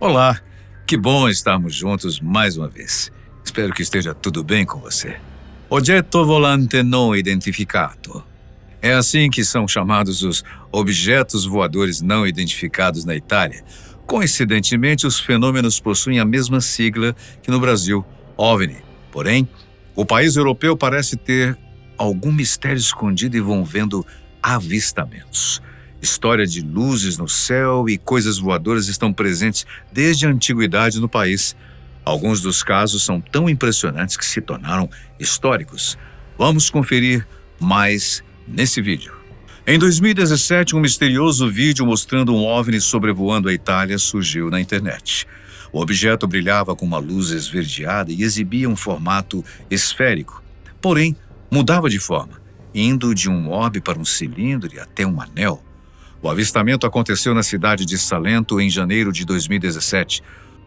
Olá, que bom estarmos juntos mais uma vez. Espero que esteja tudo bem com você. Oggetto volante não identificato. É assim que são chamados os objetos voadores não identificados na Itália. Coincidentemente, os fenômenos possuem a mesma sigla que no Brasil, OVNI. Porém, o país europeu parece ter algum mistério escondido envolvendo avistamentos. História de luzes no céu e coisas voadoras estão presentes desde a antiguidade no país. Alguns dos casos são tão impressionantes que se tornaram históricos. Vamos conferir mais nesse vídeo. Em 2017, um misterioso vídeo mostrando um OVNI sobrevoando a Itália surgiu na internet. O objeto brilhava com uma luz esverdeada e exibia um formato esférico. Porém, mudava de forma, indo de um orbe para um cilindro e até um anel. O avistamento aconteceu na cidade de Salento em janeiro de 2017.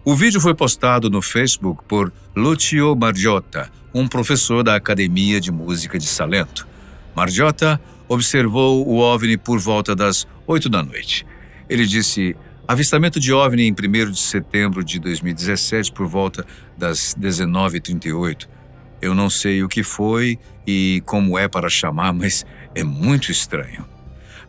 O vídeo foi postado no Facebook por Lucio Margiotta, um professor da Academia de Música de Salento. Margiotta observou o OVNI por volta das 8 da noite. Ele disse: avistamento de OVNI em 1º de setembro de 2017 por volta das 19h38. Eu não sei o que foi e como é para chamar, mas é muito estranho.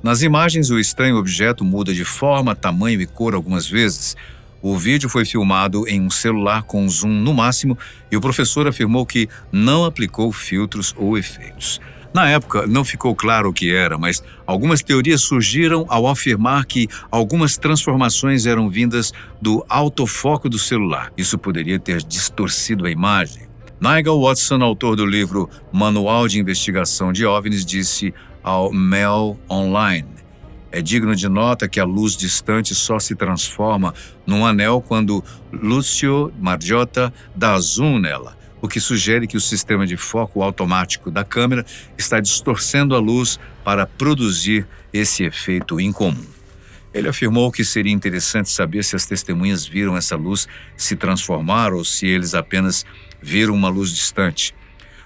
Nas imagens, o estranho objeto muda de forma, tamanho e cor algumas vezes. O vídeo foi filmado em um celular com zoom no máximo e o professor afirmou que não aplicou filtros ou efeitos. Na época, não ficou claro o que era, mas algumas teorias surgiram ao afirmar que algumas transformações eram vindas do autofoco do celular. Isso poderia ter distorcido a imagem. Nigel Watson, autor do livro Manual de Investigação de OVNIs, disse ao Mail Online: é digno de nota que a luz distante só se transforma num anel quando Lucio Margiotta dá zoom nela, o que sugere que o sistema de foco automático da câmera está distorcendo a luz para produzir esse efeito incomum. Ele afirmou que seria interessante saber se as testemunhas viram essa luz se transformar ou se eles apenas viram uma luz distante.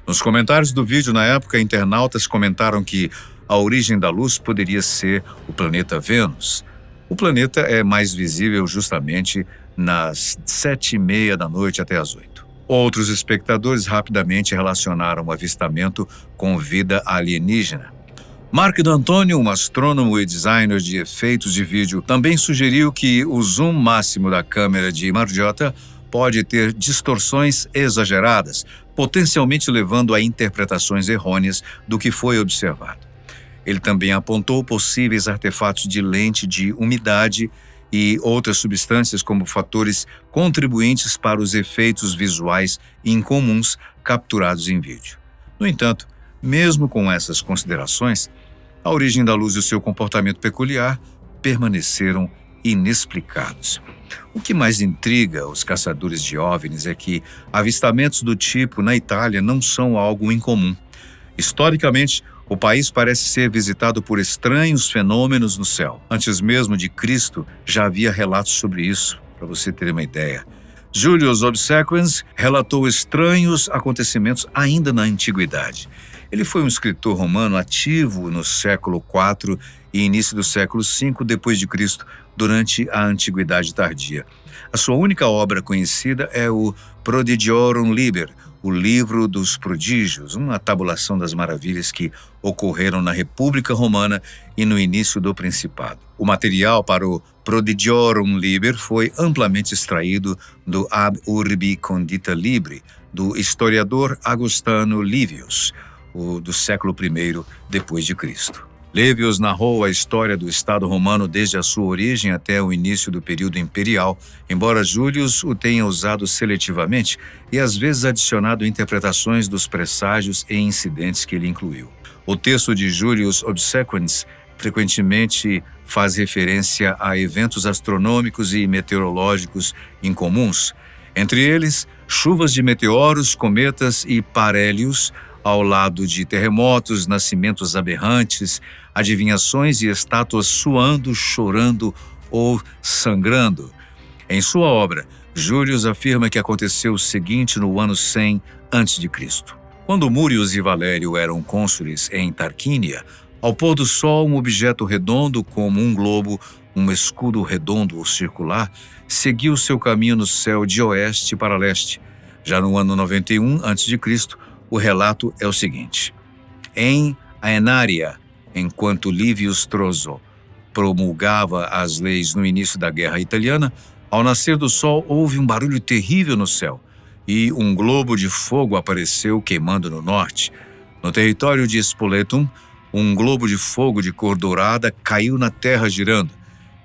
Nos comentários do vídeo, na época, internautas comentaram que a origem da luz poderia ser o planeta Vênus. O planeta é mais visível justamente nas 7h30 da noite até as 8. Outros espectadores rapidamente relacionaram o avistamento com vida alienígena. Mark D'Antonio, um astrônomo e designer de efeitos de vídeo, também sugeriu que o zoom máximo da câmera de Margiotta pode ter distorções exageradas, potencialmente levando a interpretações errôneas do que foi observado. Ele também apontou possíveis artefatos de lente de umidade e outras substâncias como fatores contribuintes para os efeitos visuais incomuns capturados em vídeo. No entanto, mesmo com essas considerações, a origem da luz e o seu comportamento peculiar permaneceram inexplicados. O que mais intriga os caçadores de OVNIs é que avistamentos do tipo na Itália não são algo incomum. Historicamente, o país parece ser visitado por estranhos fenômenos no céu. Antes mesmo de Cristo, já havia relatos sobre isso, para você ter uma ideia. Julius Obsequens relatou estranhos acontecimentos ainda na antiguidade. Ele foi um escritor romano ativo no século IV e início do século V d.C., durante a Antiguidade Tardia. A sua única obra conhecida é o Prodigiorum Liber, o Livro dos Prodígios, uma tabulação das maravilhas que ocorreram na República Romana e no início do Principado. O material para o Prodigiorum Liber foi amplamente extraído do Ab Urbi Condita Libri, do historiador Agostano Livius, do século I d.C. Livius narrou a história do Estado romano desde a sua origem até o início do período imperial, embora Julius o tenha usado seletivamente e às vezes adicionado interpretações dos presságios e incidentes que ele incluiu. O texto de Julius Obsequens frequentemente faz referência a eventos astronômicos e meteorológicos incomuns, entre eles chuvas de meteoros, cometas e parélios, ao lado de terremotos, nascimentos aberrantes, adivinhações e estátuas suando, chorando ou sangrando. Em sua obra, Julius afirma que aconteceu o seguinte no ano 100 a.C. Quando Múrios e Valério eram cônsules em Tarquínia, ao pôr do sol um objeto redondo como um globo um escudo redondo ou circular, seguiu seu caminho no céu de oeste para leste. Já no ano 91 a.C., o relato é o seguinte: em Aenaria, enquanto Livio Strozzo promulgava as leis no início da Guerra Italiana, ao nascer do sol houve um barulho terrível no céu e um globo de fogo apareceu queimando no norte. No território de Spoletum, um globo de fogo de cor dourada caiu na terra girando.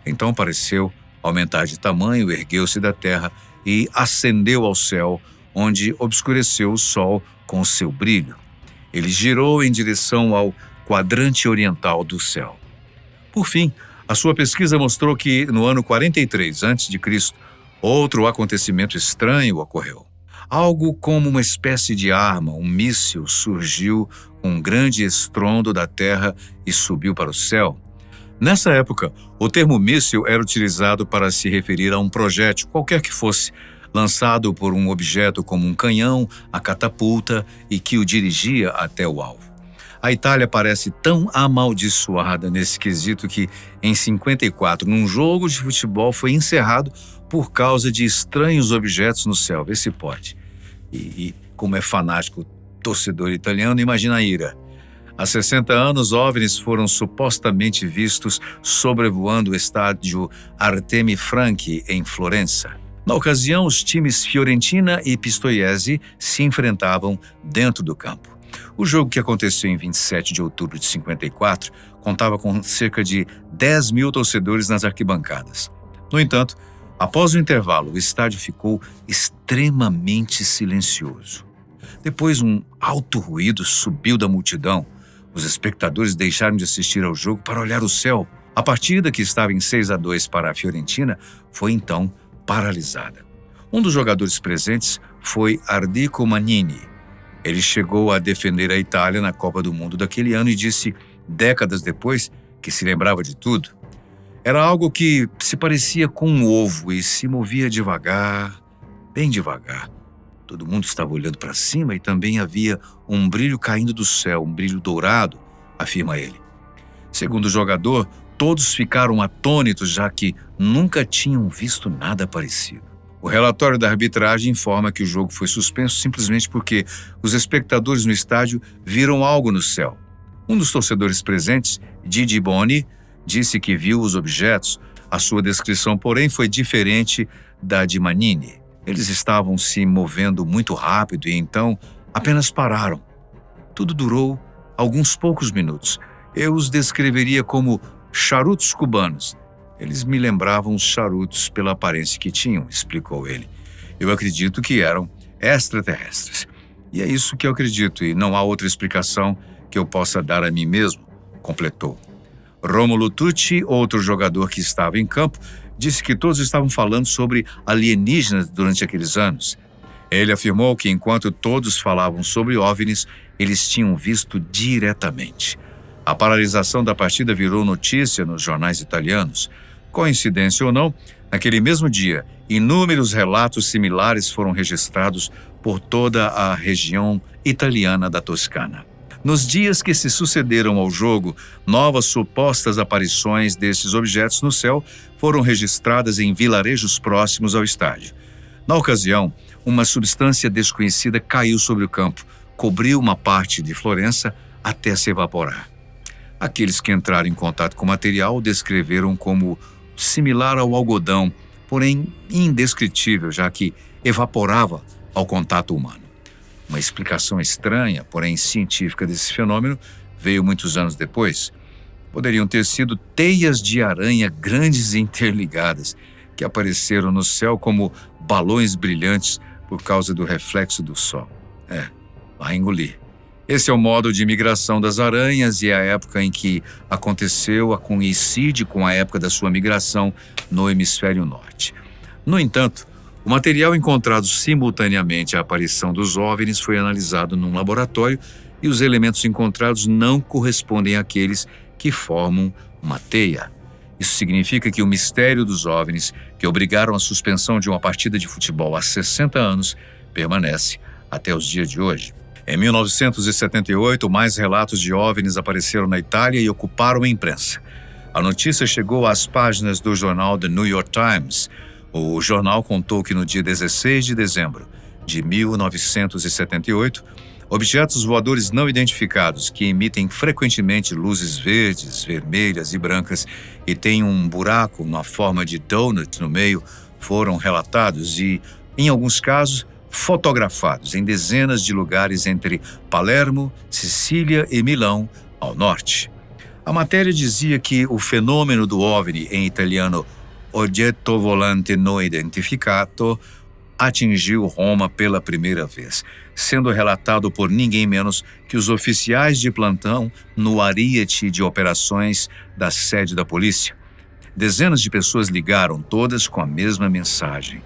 Então pareceu aumentar de tamanho, ergueu-se da terra e ascendeu ao céu, onde obscureceu o sol com seu brilho. Ele girou em direção ao quadrante oriental do céu. Por fim, a sua pesquisa mostrou que, no ano 43 a.C., outro acontecimento estranho ocorreu. Algo como uma espécie de arma, um míssil, surgiu com um grande estrondo da terra e subiu para o céu. Nessa época, o termo míssil era utilizado para se referir a um projétil, qualquer que fosse, lançado por um objeto como um canhão, a catapulta, e que o dirigia até o alvo. A Itália parece tão amaldiçoada nesse quesito que, em 54, num jogo de futebol, foi encerrado por causa de estranhos objetos no céu. Vê se pode. E como é fanático o torcedor italiano, imagina a ira. Há 60 anos, OVNIs foram supostamente vistos sobrevoando o estádio Artemio Franchi, em Florença. Na ocasião, os times Fiorentina e Pistoiese se enfrentavam dentro do campo. O jogo, que aconteceu em 27 de outubro de 54, contava com cerca de 10 mil torcedores nas arquibancadas. No entanto, após o intervalo, o estádio ficou extremamente silencioso. Depois, um alto ruído subiu da multidão. Os espectadores deixaram de assistir ao jogo para olhar o céu. A partida, que estava em 6-2 para a Fiorentina, foi então paralisada. Um dos jogadores presentes foi Ardico Manini. Ele chegou a defender a Itália na Copa do Mundo daquele ano e disse, décadas depois, que se lembrava de tudo. Era algo que se parecia com um ovo e se movia devagar, bem devagar. Todo mundo estava olhando para cima e também havia um brilho caindo do céu, um brilho dourado, afirma ele. Segundo o jogador, todos ficaram atônitos, já que nunca tinham visto nada parecido. O relatório da arbitragem informa que o jogo foi suspenso simplesmente porque os espectadores no estádio viram algo no céu. Um dos torcedores presentes, Didi Boni, disse que viu os objetos. A sua descrição, porém, foi diferente da de Manini. Eles estavam se movendo muito rápido e então apenas pararam. Tudo durou alguns poucos minutos. Eu os descreveria como charutos cubanos. Eles me lembravam os charutos pela aparência que tinham, explicou ele. Eu acredito que eram extraterrestres. E é isso que eu acredito, e não há outra explicação que eu possa dar a mim mesmo, completou. Rômulo Tucci, outro jogador que estava em campo, disse que todos estavam falando sobre alienígenas durante aqueles anos. Ele afirmou que enquanto todos falavam sobre OVNIs, eles tinham visto diretamente. A paralisação da partida virou notícia nos jornais italianos. Coincidência ou não, naquele mesmo dia, inúmeros relatos similares foram registrados por toda a região italiana da Toscana. Nos dias que se sucederam ao jogo, novas supostas aparições desses objetos no céu foram registradas em vilarejos próximos ao estádio. Na ocasião, uma substância desconhecida caiu sobre o campo, cobriu uma parte de Florença até se evaporar. Aqueles que entraram em contato com o material o descreveram como similar ao algodão, porém indescritível, já que evaporava ao contato humano. Uma explicação estranha, porém científica desse fenômeno veio muitos anos depois. Poderiam ter sido teias de aranha grandes e interligadas, que apareceram no céu como balões brilhantes por causa do reflexo do sol. Vai engolir. Esse é o modo de migração das aranhas e a época em que aconteceu coincide com a época da sua migração no hemisfério norte. No entanto, o material encontrado simultaneamente à aparição dos OVNIs foi analisado num laboratório e os elementos encontrados não correspondem àqueles que formam uma teia. Isso significa que o mistério dos OVNIs, que obrigaram a suspensão de uma partida de futebol há 60 anos, permanece até os dias de hoje. Em 1978, mais relatos de OVNIs apareceram na Itália e ocuparam a imprensa. A notícia chegou às páginas do jornal The New York Times. O jornal contou que no dia 16 de dezembro de 1978, objetos voadores não identificados que emitem frequentemente luzes verdes, vermelhas e brancas e têm um buraco na forma de donut no meio foram relatados e, em alguns casos, fotografados em dezenas de lugares entre Palermo, Sicília e Milão, ao norte. A matéria dizia que o fenômeno do OVNI, em italiano Oggetto Volante Non Identificato, atingiu Roma pela primeira vez, sendo relatado por ninguém menos que os oficiais de plantão no ariete de operações da sede da polícia. Dezenas de pessoas ligaram, todas com a mesma mensagem.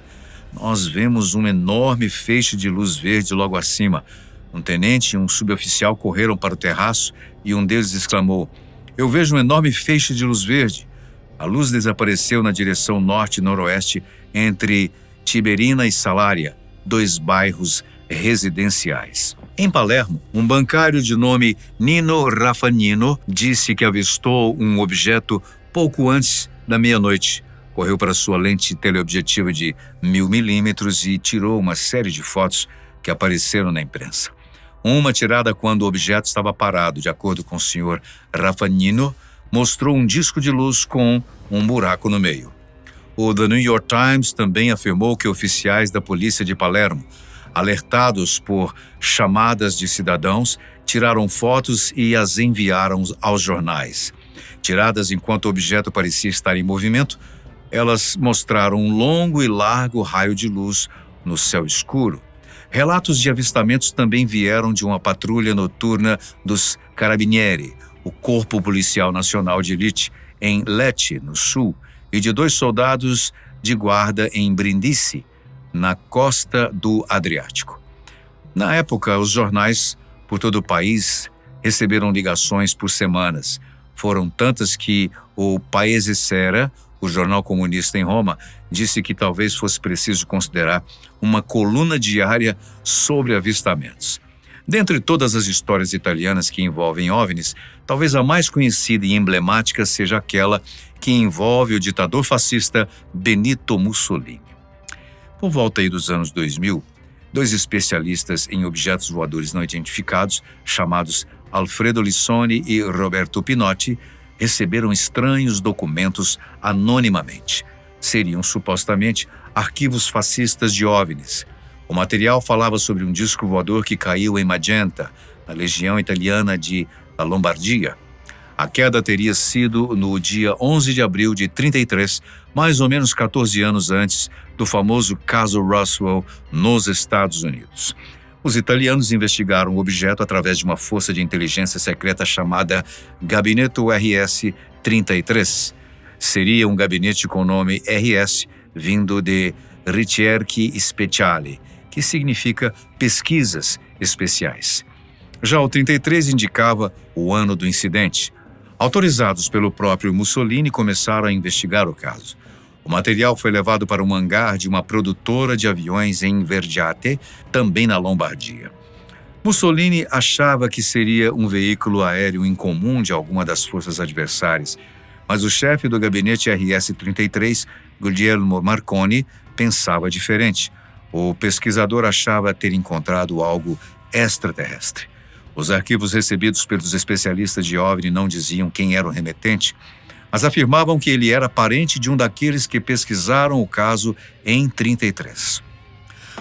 Nós vemos um enorme feixe de luz verde logo acima. Um tenente e um suboficial correram para o terraço e um deles exclamou: "Eu vejo um enorme feixe de luz verde." A luz desapareceu na direção norte-noroeste entre Tiberina e Salária, 2 bairros residenciais. Em Palermo, um bancário de nome Nino Raffagnino disse que avistou um objeto pouco antes da meia-noite. Correu para sua lente teleobjetiva de 1000 milímetros e tirou uma série de fotos que apareceram na imprensa. Uma tirada quando o objeto estava parado, de acordo com o Sr. Raffagnino, mostrou um disco de luz com um buraco no meio. O The New York Times também afirmou que oficiais da polícia de Palermo, alertados por chamadas de cidadãos, tiraram fotos e as enviaram aos jornais. Tiradas enquanto o objeto parecia estar em movimento, elas mostraram um longo e largo raio de luz no céu escuro. Relatos de avistamentos também vieram de uma patrulha noturna dos Carabinieri, o Corpo Policial Nacional de Elite, em Lecce, no sul, e de 2 soldados de guarda em Brindisi, na costa do Adriático. Na época, os jornais por todo o país receberam ligações por semanas. Foram tantas que o Paese Sera, o jornal comunista em Roma, disse que talvez fosse preciso considerar uma coluna diária sobre avistamentos. Dentre todas as histórias italianas que envolvem OVNIs, talvez a mais conhecida e emblemática seja aquela que envolve o ditador fascista Benito Mussolini. Por volta aí dos anos 2000, 2 especialistas em objetos voadores não identificados, chamados Alfredo Lissoni e Roberto Pinotti, receberam estranhos documentos anonimamente. Seriam supostamente arquivos fascistas de OVNIs. O material falava sobre um disco voador que caiu em Magenta, na região italiana de Lombardia. A queda teria sido no dia 11 de abril de 33, mais ou menos 14 anos antes do famoso caso Roswell nos Estados Unidos. Os italianos investigaram o objeto através de uma força de inteligência secreta chamada Gabinetto RS-33. Seria um gabinete com o nome RS, vindo de Ricerche Speciali, que significa pesquisas especiais. Já o 33 indicava o ano do incidente. Autorizados pelo próprio Mussolini, começaram a investigar o caso. O material foi levado para um hangar de uma produtora de aviões em Vergiate, também na Lombardia. Mussolini achava que seria um veículo aéreo incomum de alguma das forças adversárias, mas o chefe do gabinete RS-33, Guglielmo Marconi, pensava diferente. O pesquisador achava ter encontrado algo extraterrestre. Os arquivos recebidos pelos especialistas de OVNI não diziam quem era o remetente, mas afirmavam que ele era parente de um daqueles que pesquisaram o caso em 33.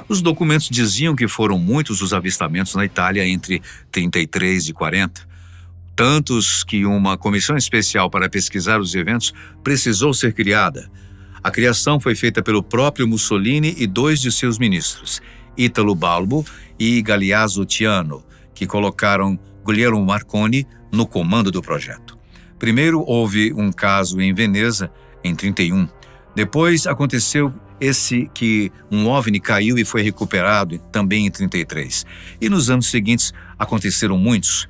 Os documentos diziam que foram muitos os avistamentos na Itália entre 33 e 40, tantos que uma comissão especial para pesquisar os eventos precisou ser criada. A criação foi feita pelo próprio Mussolini e 2 de seus ministros, Italo Balbo e Galeazzo Ciano, que colocaram Guglielmo Marconi no comando do projeto. Primeiro houve um caso em Veneza, em 31. Depois aconteceu esse que um OVNI caiu e foi recuperado também em 33. E nos anos seguintes aconteceram muitos.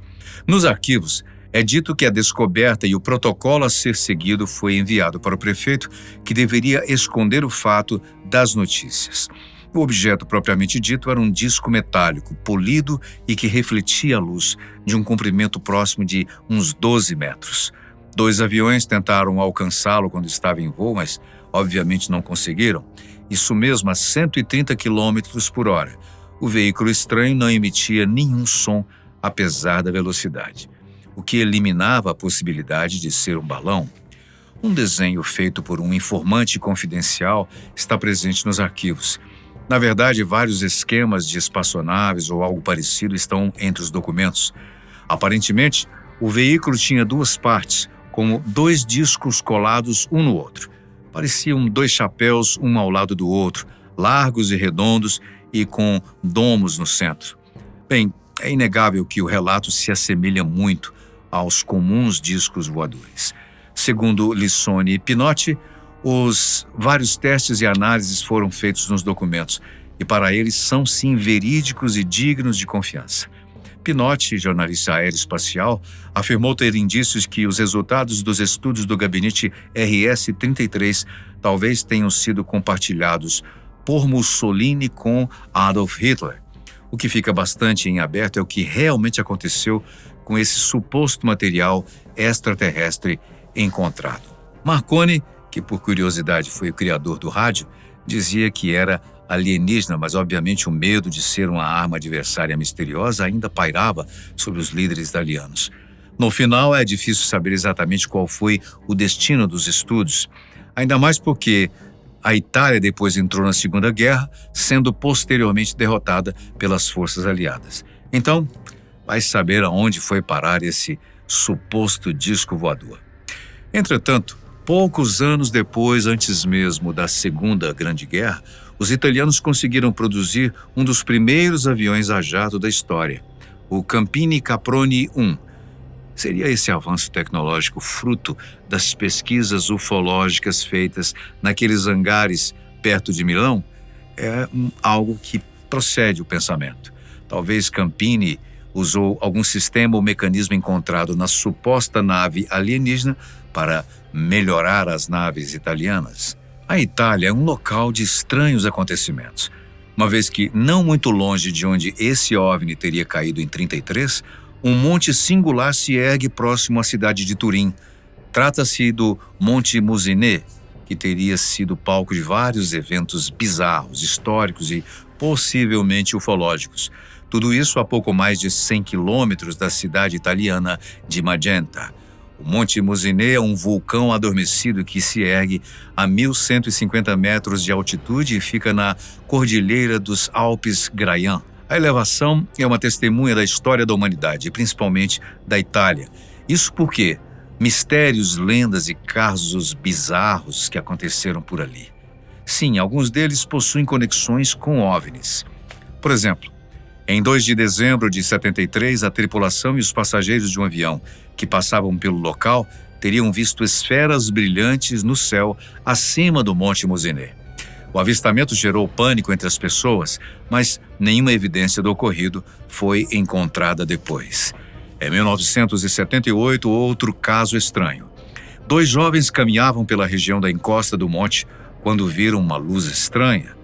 Nos arquivos, é dito que a descoberta e o protocolo a ser seguido foi enviado para o prefeito, que deveria esconder o fato das notícias. O objeto propriamente dito era um disco metálico, polido e que refletia a luz, de um comprimento próximo de uns 12 metros. 2 aviões tentaram alcançá-lo quando estava em voo, mas obviamente não conseguiram. Isso mesmo a 130 km por hora. O veículo estranho não emitia nenhum som, apesar da velocidade, o que eliminava a possibilidade de ser um balão. Um desenho feito por um informante confidencial está presente nos arquivos. Na verdade, vários esquemas de espaçonaves ou algo parecido estão entre os documentos. Aparentemente, o veículo tinha 2 partes, como 2 discos colados um no outro. Pareciam 2 chapéus, um ao lado do outro, largos e redondos e com domos no centro. Bem, é inegável que o relato se assemelha muito aos comuns discos voadores. Segundo Lissone e Pinotti, os vários testes e análises foram feitos nos documentos e para eles são sim verídicos e dignos de confiança. Pinotti, jornalista aeroespacial, afirmou ter indícios que os resultados dos estudos do gabinete RS-33 talvez tenham sido compartilhados por Mussolini com Adolf Hitler. O que fica bastante em aberto é o que realmente aconteceu com esse suposto material extraterrestre encontrado. Marconi, que por curiosidade foi o criador do rádio, dizia que era alienígena, mas obviamente o medo de ser uma arma adversária misteriosa ainda pairava sobre os líderes italianos. No final, é difícil saber exatamente qual foi o destino dos estudos, ainda mais porque a Itália depois entrou na Segunda Guerra, sendo posteriormente derrotada pelas forças aliadas. Então, vai saber aonde foi parar esse suposto disco voador. Entretanto, poucos anos depois, antes mesmo da Segunda Grande Guerra, os italianos conseguiram produzir um dos primeiros aviões a jato da história, o Campini Caproni 1. Seria esse avanço tecnológico fruto das pesquisas ufológicas feitas naqueles hangares perto de Milão? É algo que procede o pensamento. Talvez Campini usou algum sistema ou mecanismo encontrado na suposta nave alienígena para melhorar as naves italianas. A Itália é um local de estranhos acontecimentos, uma vez que, não muito longe de onde esse OVNI teria caído em 1933, um monte singular se ergue próximo à cidade de Turim. Trata-se do Monte Musinê, que teria sido palco de vários eventos bizarros, históricos e possivelmente ufológicos. Tudo isso a pouco mais de 100 quilômetros da cidade italiana de Magenta. O Monte Musinê é um vulcão adormecido que se ergue a 1.150 metros de altitude e fica na Cordilheira dos Alpes Graian. A elevação é uma testemunha da história da humanidade, principalmente da Itália. Isso porque mistérios, lendas e casos bizarros que aconteceram por ali. Sim, alguns deles possuem conexões com OVNIs. Por exemplo, em 2 de dezembro de 73, a tripulação e os passageiros de um avião que passavam pelo local teriam visto esferas brilhantes no céu acima do Monte Musinê. O avistamento gerou pânico entre as pessoas, mas nenhuma evidência do ocorrido foi encontrada depois. Em 1978, outro caso estranho. 2 jovens caminhavam pela região da encosta do monte quando viram uma luz estranha.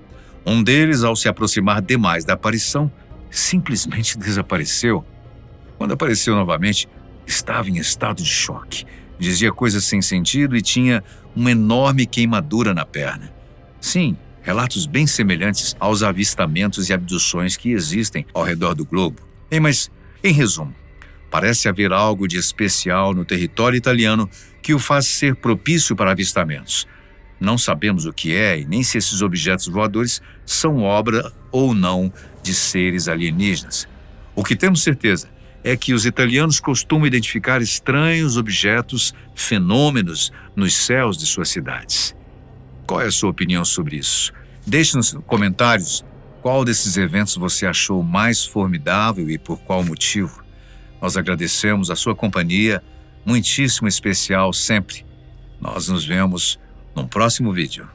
Um deles, ao se aproximar demais da aparição, simplesmente desapareceu. Quando apareceu novamente, estava em estado de choque. Dizia coisas sem sentido e tinha uma enorme queimadura na perna. Sim, relatos bem semelhantes aos avistamentos e abduções que existem ao redor do globo. Mas, em resumo, parece haver algo de especial no território italiano que o faz ser propício para avistamentos. Não sabemos o que é e nem se esses objetos voadores são obra ou não de seres alienígenas. O que temos certeza é que os italianos costumam identificar estranhos objetos, fenômenos nos céus de suas cidades. Qual é a sua opinião sobre isso? Deixe nos comentários qual desses eventos você achou mais formidável e por qual motivo. Nós agradecemos a sua companhia, muitíssimo especial sempre. Nós nos vemos num próximo vídeo.